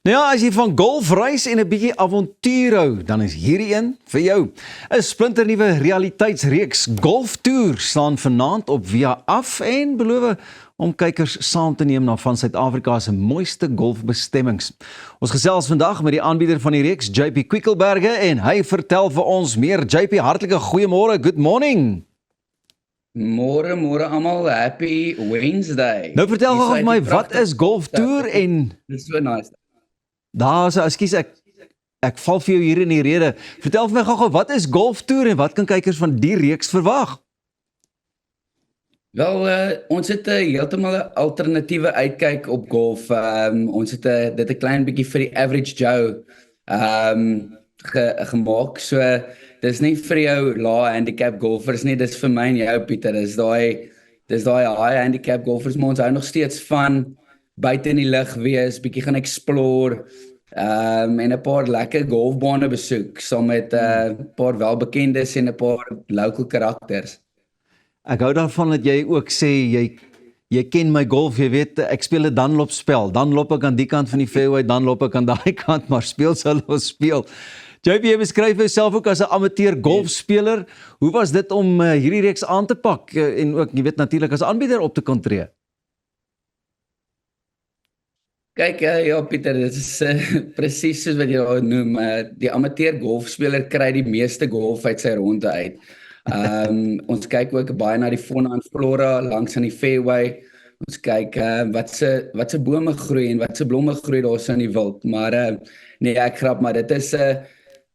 Nou ja, as jy van golf reis en 'n bietjie avontuur hou, dan is hierdie een vir jou. 'n Splinternuwe realiteitsreeks Golf Tour staan vanaand op Via af en beloof om kykers saam te neem na van Suid-Afrika se mooiste golfbestemmings. Ons gesels vandag met die aanbieder van die reeks, JP Kwikkelberge, en hy vertel vir ons meer. JP, hartlike goeiemôre, good morning. Môre almal, happy Wednesday. Nou vertel gou vir my, wat is Golf Tour en Dis so nice. daar so, ekskuus, ek val vir jou hier in die rede. Vertel vir my gou, wat is Golf Tour en wat kan kykers van die reeks verwag? Wel, ons het heeltemal 'n alternatiewe uitkyk op golf. Ons het dit 'n klein bietjie vir die average Joe gemaak. So dis nie vir jou lae handicap golfers nie, dis vir my en jou, Pieter. Dis daai high handicap golfers, maar ons hou nog steeds van buite in die lug wees, bietjie gaan explore, en 'n paar lekker golfbane besoek, saam met 'n paar welbekendes en 'n paar local karakters. Ek hou daarvan dat jy ook sê, jy ken my golf, jy weet, ek speel 'n Dunlop spel, dan loop ek aan die kant van die fairway, dan loop ek aan daai kant, maar speel sal ons speel. JP, jy beskryf jouself ook as 'n amateur golfspeler. Hoe was dit om hierdie reeks aan te pak en ook, jy weet, natuurlik as aanbieder op te kon tree? Kyk, ja Pieter, dit is presies soos wat jy daar noem. Die amateur golfspeler kry die meeste golf uit sy ronde uit. Ons kyk ook baie na die fauna en flora langs aan die fairway. Ons kyk wat se bome groei en wat se blomme groei daar so in die wild. Maar nee, ek grap, maar dit is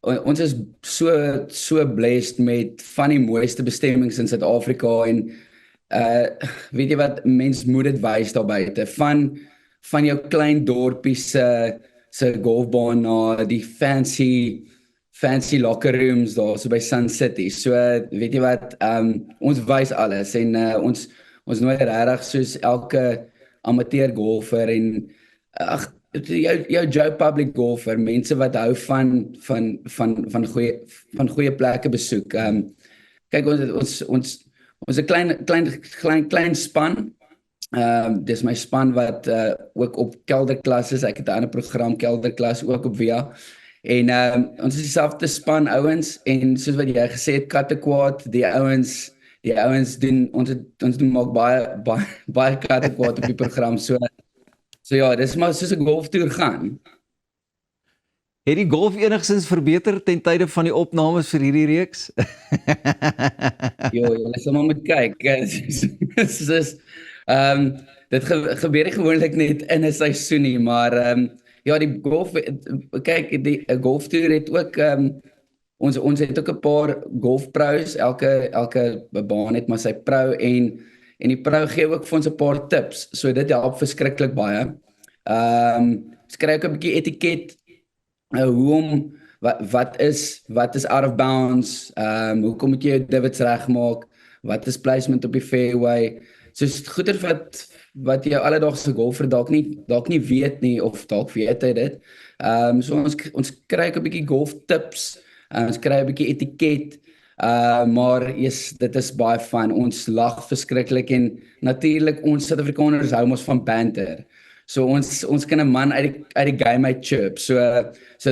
ons is so blessed met van die mooiste bestemmings in Suid-Afrika en weet jy wat, mens moet dit wys daar buite. Van jou klein dorpie se golfbaan na die fancy locker rooms daar so by Sun City. So weet jy wat, ons wys alles en ons nooi regtig soos elke amateur golfer en jou Joe public golfer, mense wat hou van goeie plekke besoek. Kyk, ons 'n klein span. Dis my span wat ook op kelderklas is. Ek het 'n ander program, kelderklas, ook op Via. En ons is dieselfde span ouens en soos wat jy gesê het, kattekwaad, die ouens doen, ons doen maak baie kattekwaad op die program. So ja, dis maar soos 'n golftoer gaan. Het die golf enigstens verbeter ten tye van die opnames vir hierdie reeks? Jy sal maar moet kyk. Dit gebeur nie gewoonlik net in 'n seisoen nie, maar ja, die golf, kyk, die golftoer het ook ons het ook 'n paar golfpros. Elke baan het maar sy pro en die pro gee ook vir ons 'n paar tips. So dit help verskriklik baie. Ons kry ook 'n bietjie etiket, wat is out of bounds, hoekom moet jy jou divots regmaak, wat is placement op die fairway. So goeie wat jou alledaagse golfer dalk nie weet nie, of dalk weet hy dit. So ons kry 'n bietjie golf tips, ons kry 'n bietjie etiket, maar dit is baie fun. Ons lag verskriklik en natuurlik ons Suid-Afrikaners hou ons van banter. So ons kan 'n man uit die game uit chirp. So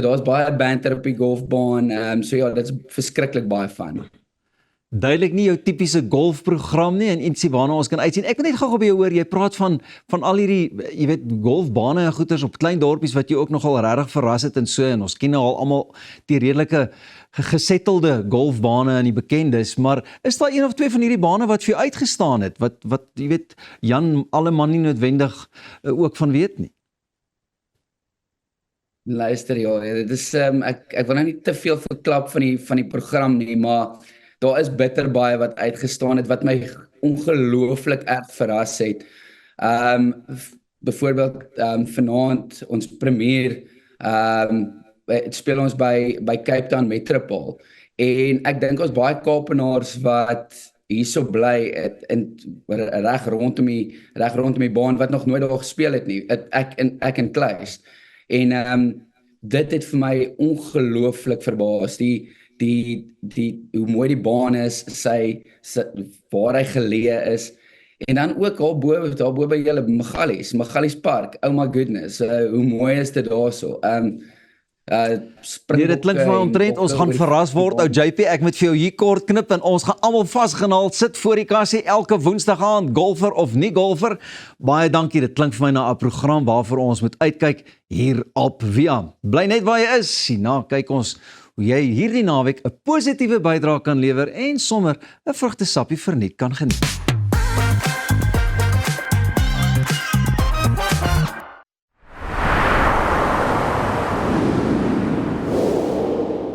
daar's baie banter op die golfbaan. So ja, dit is verskriklik baie fun. Duidelik nie jou tipiese golfprogram nie en ietsie waarna ons kan uitsien. Ek wil net gou by jou hoor, jy praat van al hierdie, jy weet, golfbane en goeters op klein dorpies wat jy ook nogal regtig verras het en so, en ons ken nou al almal die redelike gesettelde golfbane en die bekendes, maar is daar een of twee van hierdie bane wat vir jou uitgestaan het, wat jy weet, Jan Alleman nie noodwendig ook van weet nie? Luister, ja, dit is ek wil nou nie te veel verklap van die program nie, maar daar is bitter baie wat uitgestaan het, wat my ongelooflik erg verras het. Byvoorbeeld, vanaand, ons premier, speel ons by Cape Town Metropole, en ek dink ons baie Kaapenaars wat hierso bly, reg rondom die baan, wat nog nooit daar gespeel het nie, ek en Kluis, en dit het vir my ongelooflik verbaas, hoe mooi die baan is, waar hy geleë is, En dan ook daarbo by julle Magalies Park. Oh my goodness, hoe mooi is dit daarso. Nee, dit klink vir my omtrent ons gaan verras word. Ou JP, ek moet vir jou hier kort knip en ons gaan almal vasgenaal sit voor die kassie elke Woensdag aand, golfer of nie golfer. Baie dankie. Dit klink vir my na 'n program waarvoor ons moet uitkyk hier op Via. Bly net waar jy is. Hierna kyk ons hoe jy hierdie naweek 'n positiewe bydrae kan lewer en sommer 'n vrugtesappie verniet kan geniet.